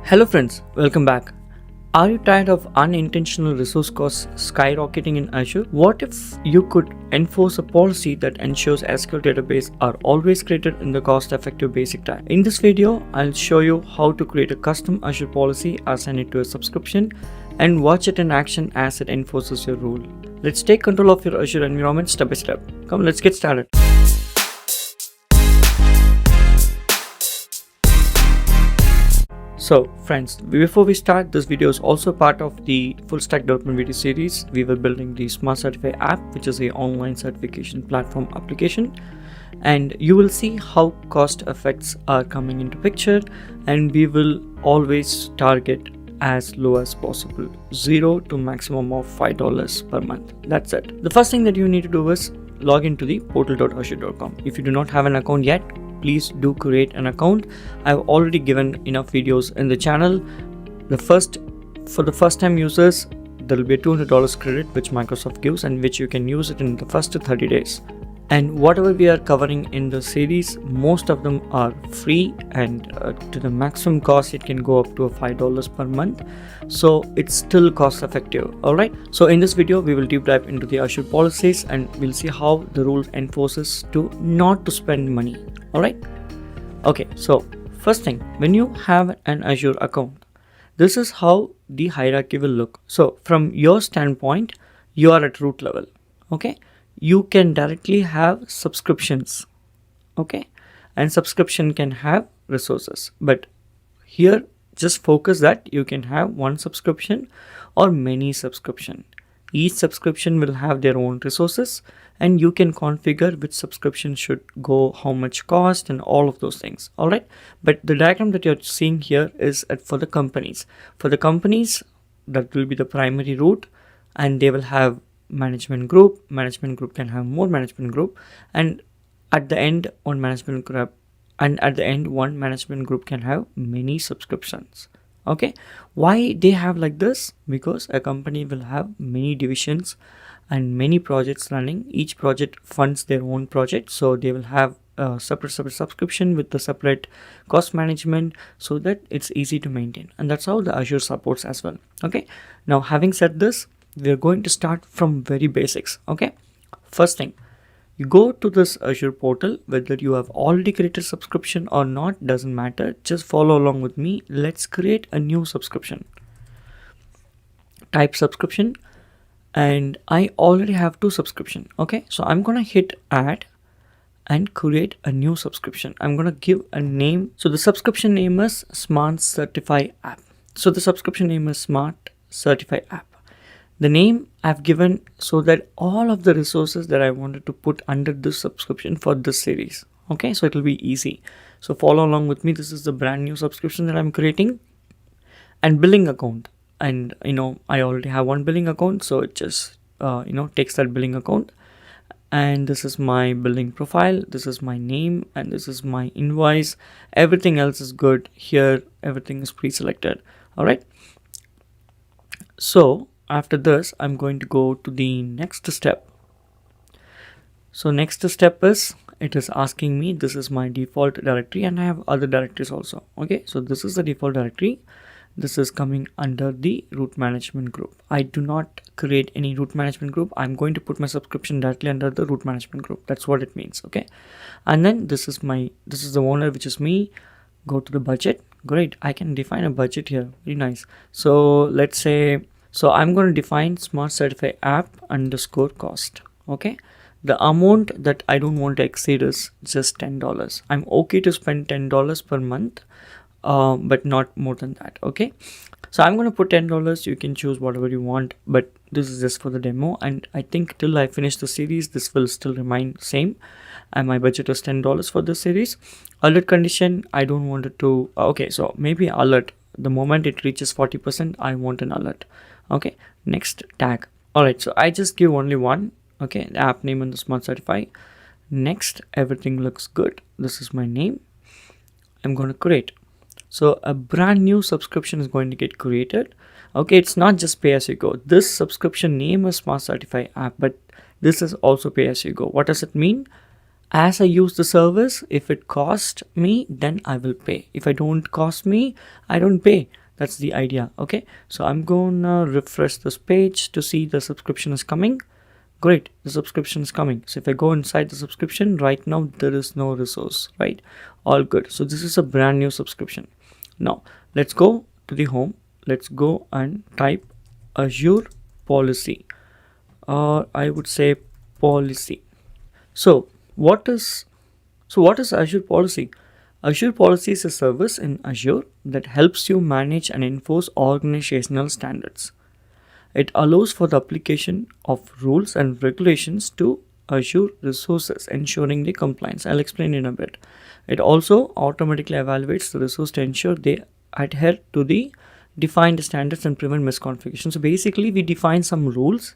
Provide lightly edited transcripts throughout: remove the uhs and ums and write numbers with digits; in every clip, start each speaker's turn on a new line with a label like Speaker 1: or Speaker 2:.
Speaker 1: Hello friends, welcome back. Are you tired of unintentional resource costs skyrocketing in Azure? What if you could enforce a policy that ensures SQL database are always created in the cost-effective basic time? In this video, I'll show you how to create a custom Azure policy, assign it to a subscription, and watch it in action as it enforces your rule. Let's take control of your Azure environment step by step. Come, let's get started. So friends, before we start, this video is also part of the full stack development video series. We were building the Smart Certify app, which is a online certification platform application, and you will see how cost effects are coming into picture, and we will always target as low as possible, $0 to maximum of $5 per month. That's it. The first thing that you need to do is log into the portal.azure.com. If you do not have an account yet, please do create an account. I've already given enough videos in the channel. For the first time users, there will be a $200 credit which Microsoft gives, and which you can use it in the first 30 days. And whatever we are covering in the series, most of them are free, and to the maximum cost it can go up to $5 per month, so it's still cost effective. Alright, so in this video we will deep dive into the Azure policies, and we'll see how the rules enforces to not to spend money. Alright, okay, so first thing, when you have an Azure account, this is how the hierarchy will look. So from your standpoint, you are at root level. Okay, you can directly have subscriptions, okay, and subscription can have resources, but here just focus that you can have one subscription or many subscription. Each subscription will have their own resources, and you can configure which subscription should go, how much cost, and all of those things. All right, but the diagram that you're seeing here is for the companies. For the companies, that will be the primary root, and they will have management group can have more management group, and at the end one management group can have many subscriptions. Okay, why they have like this? Because a company will have many divisions and many projects running. Each project funds their own project, so they will have a separate subscription with the separate cost management, so that it's easy to maintain, and that's how the Azure supports as well. Okay, now having said this, we're going to start from very basics. Okay, first thing, you go to this Azure portal. Whether you have already created subscription or not doesn't matter, just follow along with me. Let's create a new subscription. Type subscription, and I already have 2 subscription. Okay, so I'm gonna hit add and create a new subscription. I'm gonna give a name. So the subscription name is Smart Certify app. So the subscription name is Smart Certify app. The name I've given so that all of the resources that I wanted to put under this subscription for this series. Okay, so it'll be easy. So follow along with me. This is the brand new subscription that I'm creating. And billing account. And I already have one billing account, so it just takes that billing account. And this is my billing profile. This is my name, and this is my invoice. Everything else is good here. Everything is pre-selected. All right. So after this, I'm going to go to the next step. So next step is, it is asking me, this is my default directory, and I have other directories also. Okay, so this is the default directory. This is coming under the root management group. I do not create any root management group. I'm going to put my subscription directly under the root management group. That's what it means. Okay, and then this is the owner, which is me. Go to the budget. Great, I can define a budget here. Very nice. So let's say, so I'm going to define Smart Certify app underscore cost. Okay, the amount that I don't want to exceed is just $10. I'm okay to spend $10 per month, but not more than that. Okay, so I'm going to put $10. You can choose whatever you want, but this is just for the demo, and I think till I finish the series this will still remain same, and my budget is $10 for this series. Alert condition, I don't want it to, okay, so maybe alert, the moment it reaches 40% I want an alert. Okay, next tag. All right, so I just give only one. Okay, the app name and the Smart Certify. Next, everything looks good. This is my name. I'm going to create. So a brand new subscription is going to get created. Okay, it's not just pay as you go. This subscription name is Smart Certify app, but this is also pay as you go. What does it mean? As I use the service, if it cost me, then I will pay. If I don't cost me, I don't pay. That's the idea. Okay, so I'm gonna refresh this page to see the subscription is coming. Great, the subscription is coming. So if I go inside the subscription, right now there is no resource, right? All good. So this is a brand new subscription. Now let's go to the home. Let's go and type Azure Policy, or I would say policy. So what is Azure Policy? Azure Policy is a service in Azure that helps you manage and enforce organizational standards. It allows for the application of rules and regulations to Azure resources, ensuring the compliance. I'll explain in a bit. It also automatically evaluates the resource to ensure they adhere to the defined standards and prevent misconfiguration. So basically, we define some rules,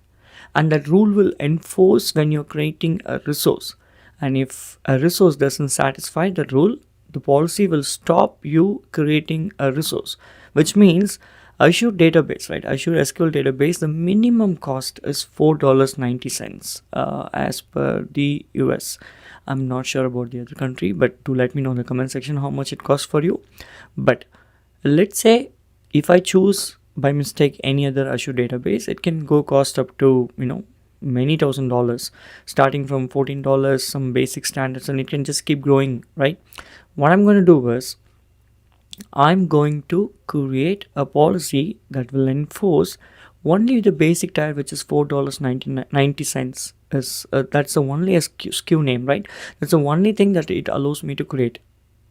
Speaker 1: and that rule will enforce when you're creating a resource. And if a resource doesn't satisfy the rule, the policy will stop you creating a resource, which means Azure Database, right? Azure SQL Database, the minimum cost is $4.90 as per the US. I'm not sure about the other country, but do let me know in the comment section how much it costs for you. But let's say if I choose by mistake any other Azure database, it can go cost up to, many $1,000s, starting from $14, some basic standards, and it can just keep growing, right? What I'm going to do is I'm going to create a policy that will enforce only the basic tier, which is $4.90 is that's the only SKU name, right? That's the only thing that it allows me to create,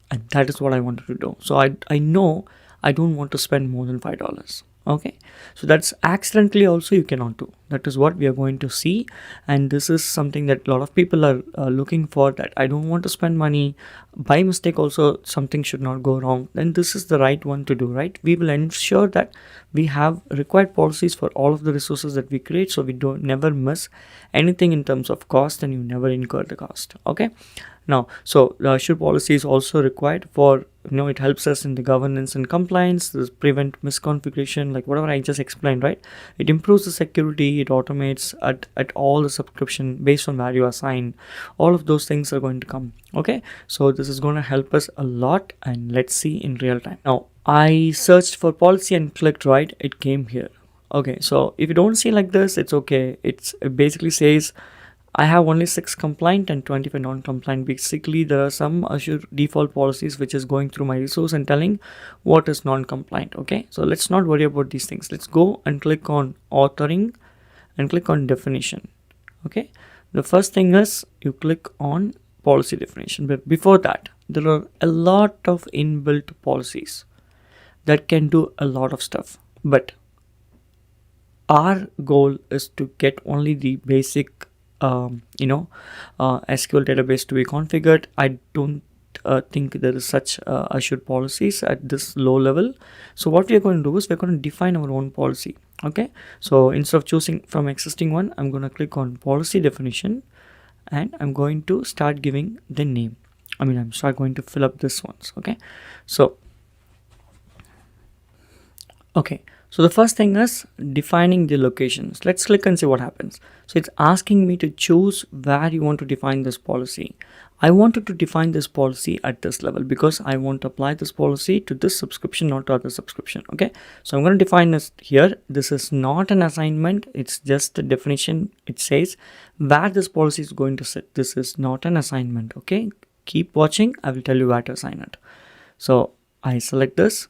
Speaker 1: and that is what I wanted to do. So I know I don't want to spend more than $5. Okay, so that's accidentally also you cannot do. That is what we are going to see, and this is something that a lot of people are looking for, that I don't want to spend money by mistake. Also, something should not go wrong, then this is the right one to do, right? We will ensure that we have required policies for all of the resources that we create, so we don't never miss anything in terms of cost, and you never incur the cost. Okay, now so the Azure policy is also required for, it helps us in the governance and compliance, this prevent misconfiguration, like whatever I just explained, right? It improves the security, it automates at all the subscription based on where you assign. All of those things are going to come. Okay, so this is going to help us a lot, and let's see in real time. Now I searched for policy and clicked, right? It came here. Okay, so if you don't see like this, it's okay. It basically says I have only 6 compliant and 25 non-compliant. Basically, there are some Azure default policies which is going through my resource and telling what is non-compliant. Okay, so let's not worry about these things. Let's go and click on authoring and click on definition. Okay, the first thing is you click on policy definition, but before that, there are a lot of inbuilt policies that can do a lot of stuff, but our goal is to get only the basic SQL database to be configured. I don't think there is such Azure policies at this low level. So what we are going to do is we're going to define our own policy. Okay, so instead of choosing from existing one, I'm going to click on policy definition, and I'm going to start giving the name. I'm start going to fill up this ones. Okay, so so the first thing is defining the locations. Let's click and see what happens. So it's asking me to choose where you want to define this policy. I wanted to define this policy at this level because I want to apply this policy to this subscription, not to other subscription. Okay, so I'm going to define this here. This is not an assignment, it's just a definition. It says where this policy is going to sit. This is not an assignment. Okay, keep watching, I will tell you where to assign it. So I select this,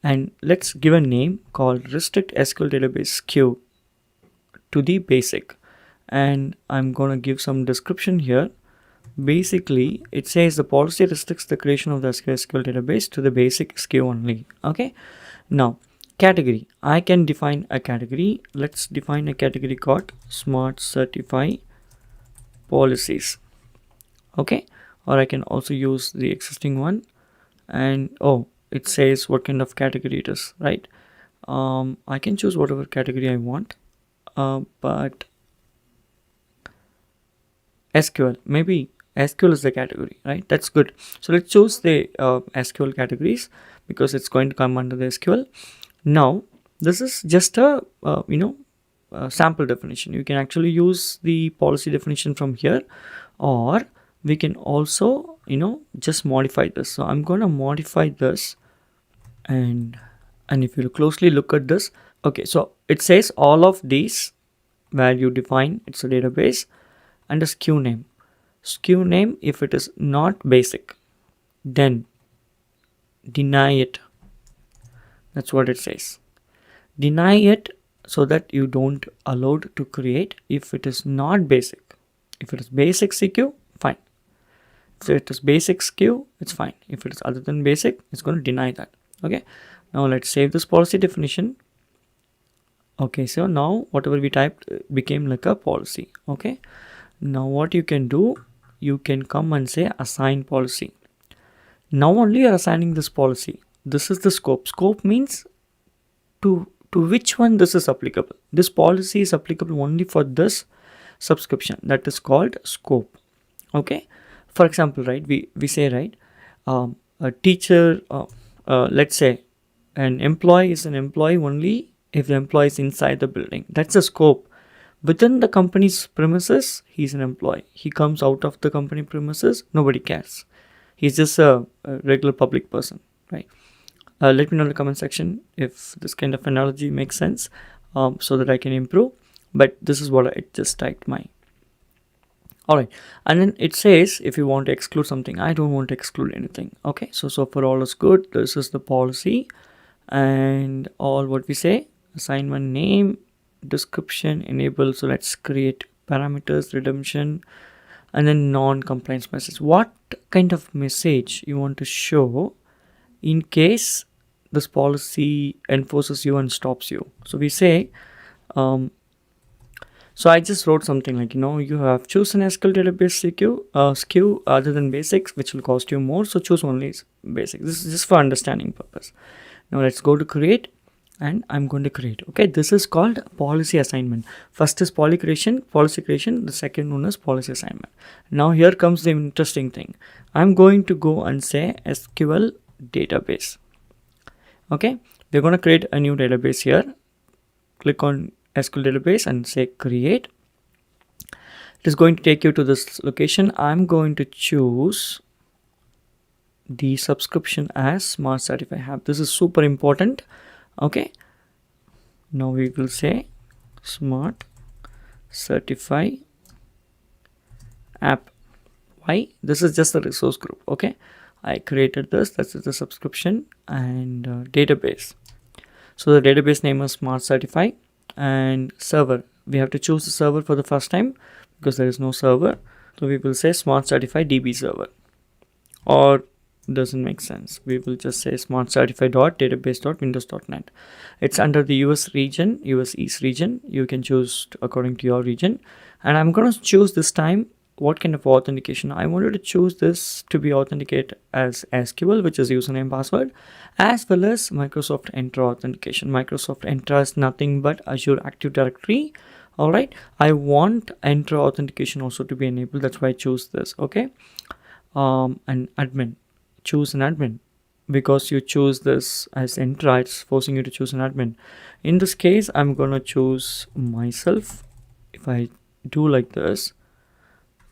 Speaker 1: and let's give a name called restrict SQL Database SKU to the basic, and I'm going to give some description here. Basically, it says the policy restricts the creation of the SQL database to the basic SKU only. Okay, now category, I can define a category. Let's define a category called Smart Certify Policies. Okay, or I can also use the existing one, and it says what kind of category it is, right? I can choose whatever category I want, but SQL, maybe SQL is the category, right? That's good. So let's choose the SQL categories because it's going to come under the SQL. Now this is just a sample definition. You can actually use the policy definition from here, or we can also, just modify this. So I'm going to modify this, and if you closely look at this, okay, so it says all of these where you define it's a database and a SKU name. SKU name, if it is not basic, then deny it. That's what it says. Deny it so that you don't allowed to create if it is not basic. If it is basic SKU, fine. If it is basic SKU, it's fine. If it is other than basic, it's going to deny that. Okay. Now let's save this policy definition. Okay, so now whatever we typed became like a policy. Okay. Now what you can do, you can come and say assign policy. Now only you are assigning this policy. This is the scope. Scope means to which one this is applicable. This policy is applicable only for this subscription. That is called scope. Okay. For example, right, we say, right, a teacher, let's say an employee is an employee only if the employee is inside the building. That's the scope. Within the company's premises, he's an employee. He comes out of the company premises, nobody cares. He's just a regular public person, right? Let me know in the comment section if this kind of analogy makes sense, so that I can improve. But this is what I just typed mine. Alright, and then it says if you want to exclude something. I don't want to exclude anything. Okay, so for all is good. This is the policy, and all what we say, assignment name, description, enable. So let's create parameters, redemption, and then non-compliance message. What kind of message you want to show in case this policy enforces you and stops you? So we say, so I just wrote something like, you have chosen SQL Database SKU other than basics, which will cost you more. So choose only basics. This is just for understanding purpose. Now let's go to create, and I'm going to create. Okay, this is called policy assignment. First is policy creation. The second one is policy assignment. Now here comes the interesting thing. I'm going to go and say SQL Database. Okay, we're going to create a new database here. Click on SQL Database and say create. It is going to take you to this location. I'm going to choose the subscription as Smart Certify App. This is super important. Okay, now we will say Smart Certify App. Why? This is just a resource group. Okay, I created this. That's the subscription and database. So the database name is Smart Certify. And server, we have to choose the server for the first time because there is no server. So we will say Smart Certify DB server, or doesn't make sense. We will just say Smart Certify database.windows.net. It's under the US region, US East region. You can choose according to your region. And I'm going to choose this time what kind of authentication. I wanted to choose this to be authenticated as SQL, which is username password, as well as Microsoft Entra authentication. Microsoft Entra is nothing but Azure Active Directory. All right, I want Entra authentication also to be enabled. That's why I choose this. Okay, and admin, choose an admin because you choose this as Entra. It's forcing you to choose an admin. In this case, I'm gonna choose myself. If I do like this,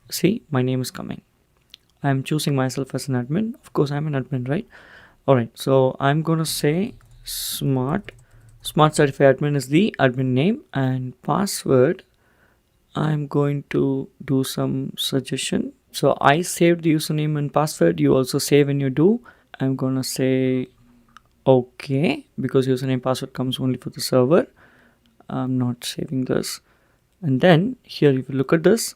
Speaker 1: see, my name is coming. I'm choosing myself as an admin. Of course, I'm an admin, right? All right, so I'm going to say Smart Certify Admin is the admin name, and password, I'm going to do some suggestion. So I saved the username and password. You also save when you do. I'm going to say okay, because username password comes only for the server. I'm not saving this. And then here, if you look at this,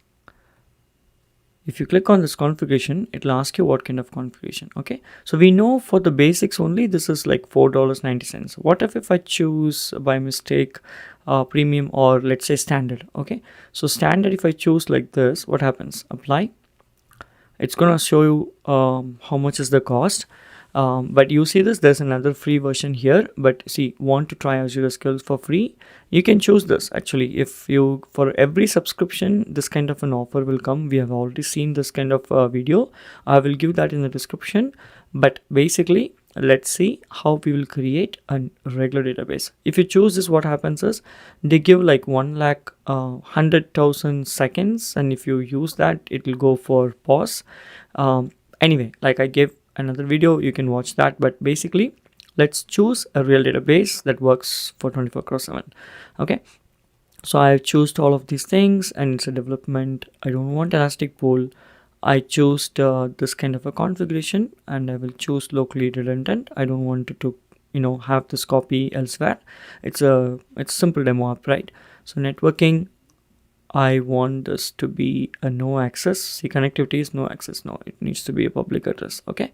Speaker 1: if you click on this configuration, it will ask you what kind of configuration. Okay, so we know for the basics only, this is like $4.90. What if I choose by mistake premium, or let's say standard? Okay, so standard, if I choose like this, what happens? Apply. It's gonna show you how much is the cost. But you see this, there's another free version here. But see, want to try Azure SQL for free, you can choose this. Actually, if you, for every subscription, this kind of an offer will come. We have already seen this kind of video. I will give that in the description. But basically, let's see how we will create a regular database. If you choose this, what happens is they give like 1,100,000 seconds, and if you use that, it will go for pause. Anyway, like I gave another video, you can watch that, but basically let's choose a real database that works for 24/7. Okay, so I choose all of these things, and it's a development. I don't want elastic pool. I choose this kind of a configuration, and I will choose locally redundant. I don't want it to have this copy elsewhere. It's simple demo app, right? So networking, I want this to be a no access. See, connectivity is no access. No, it needs to be a public address. Okay,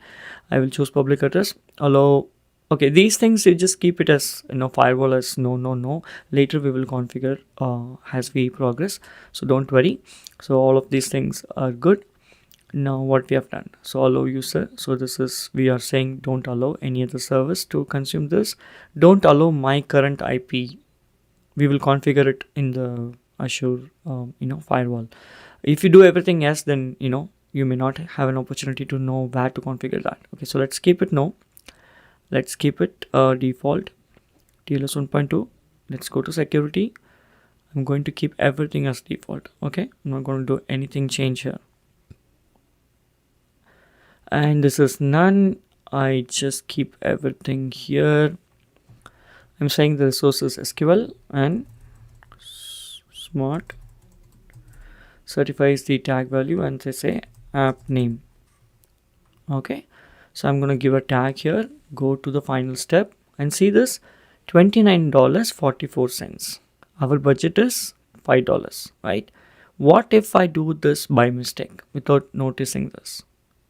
Speaker 1: I will choose public address. Allow. Okay, these things you just keep it as firewall as no. Later we will configure as we progress, so don't worry. So all of these things are good. Now what we have done, so allow user, so this is, we are saying don't allow any other service to consume this. Don't allow my current IP. We will configure it in the Azure firewall. If you do everything else, then you may not have an opportunity to know where to configure that. Okay, so let's keep it no. Let's keep it default TLS 1.2. Let's go to security. I'm going to keep everything as default. Okay, I'm not going to do anything change here. And this is none. I just keep everything here. I'm saying the resource is SQL, and smart certifies the tag value, and they say app name. Okay, so I'm going to give a tag here. Go to the final step and see this $29.44. Our budget is $5, right? What if I do this by mistake without noticing this?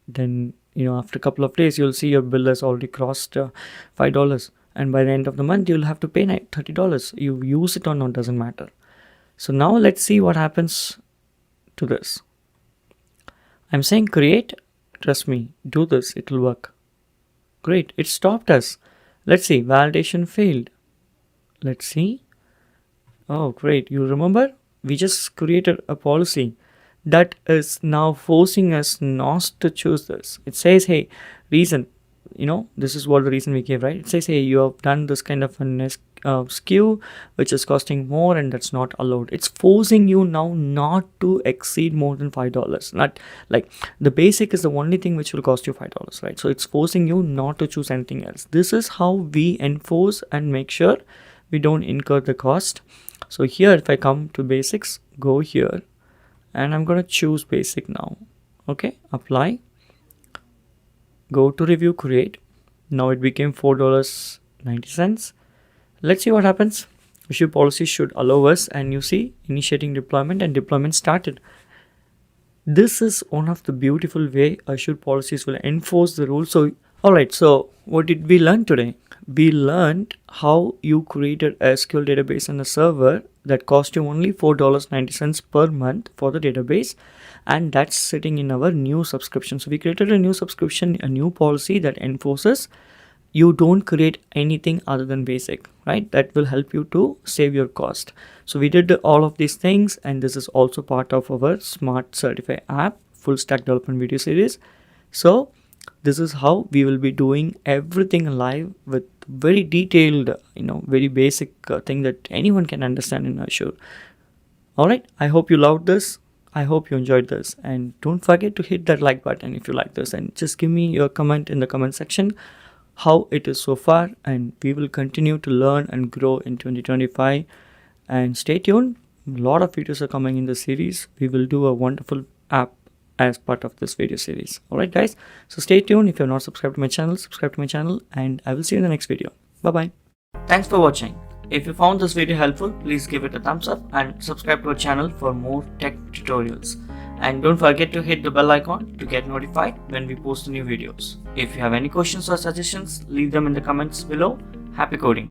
Speaker 1: Then after a couple of days you'll see your bill has already crossed $5, and by the end of the month you'll have to pay $30. You use it or not, doesn't matter. So now let's see what happens to this. I'm saying create. Trust me, do this, it will work. Great, it stopped us. Let's see, validation failed. Let's see. Oh great, you remember we just created a policy that is now forcing us not to choose this. It says, hey, reason, this is what the reason we gave, right? It says, hey, you have done this kind of a SKU which is costing more, and that's not allowed. It's forcing you now not to exceed more than $5. Not like the basic is the only thing which will cost you $5, right? So it's forcing you not to choose anything else. This is how we enforce and make sure we don't incur the cost. So here, if I come to basics, go here, and I'm going to choose basic now. Okay, apply, go to review, create. Now it became $4.90. Let's see what happens. Azure Policy should allow us, and you see initiating deployment, and deployment started. This is one of the beautiful way Azure Policies will enforce the rules. So alright, so what did we learn today? We learned how you created a SQL database and a server that cost you only $4.90 per month for the database, and that's sitting in our new subscription. So we created a new subscription, a new policy that enforces you don't create anything other than basic, right? That will help you to save your cost. So we did all of these things, and this is also part of our Smart Certify app full stack development video series. So this is how we will be doing everything live with very detailed, very basic thing that anyone can understand in Azure. All right, I hope you loved this. I hope you enjoyed this, and don't forget to hit that like button if you like this, and just give me your comment in the comment section how it is so far, and we will continue to learn and grow in 2025. And stay tuned, a lot of videos are coming in the series. We will do a wonderful app as part of this video series. Alright guys, so stay tuned. If you're not subscribed to my channel, subscribe to my channel, and I will see you in the next video. Bye bye. Thanks for watching. If you found this video helpful, please give it a thumbs up and subscribe to our channel for more tech tutorials. And don't forget to hit the bell icon to get notified when we post new videos. If you have any questions or suggestions, leave them in the comments below. Happy coding!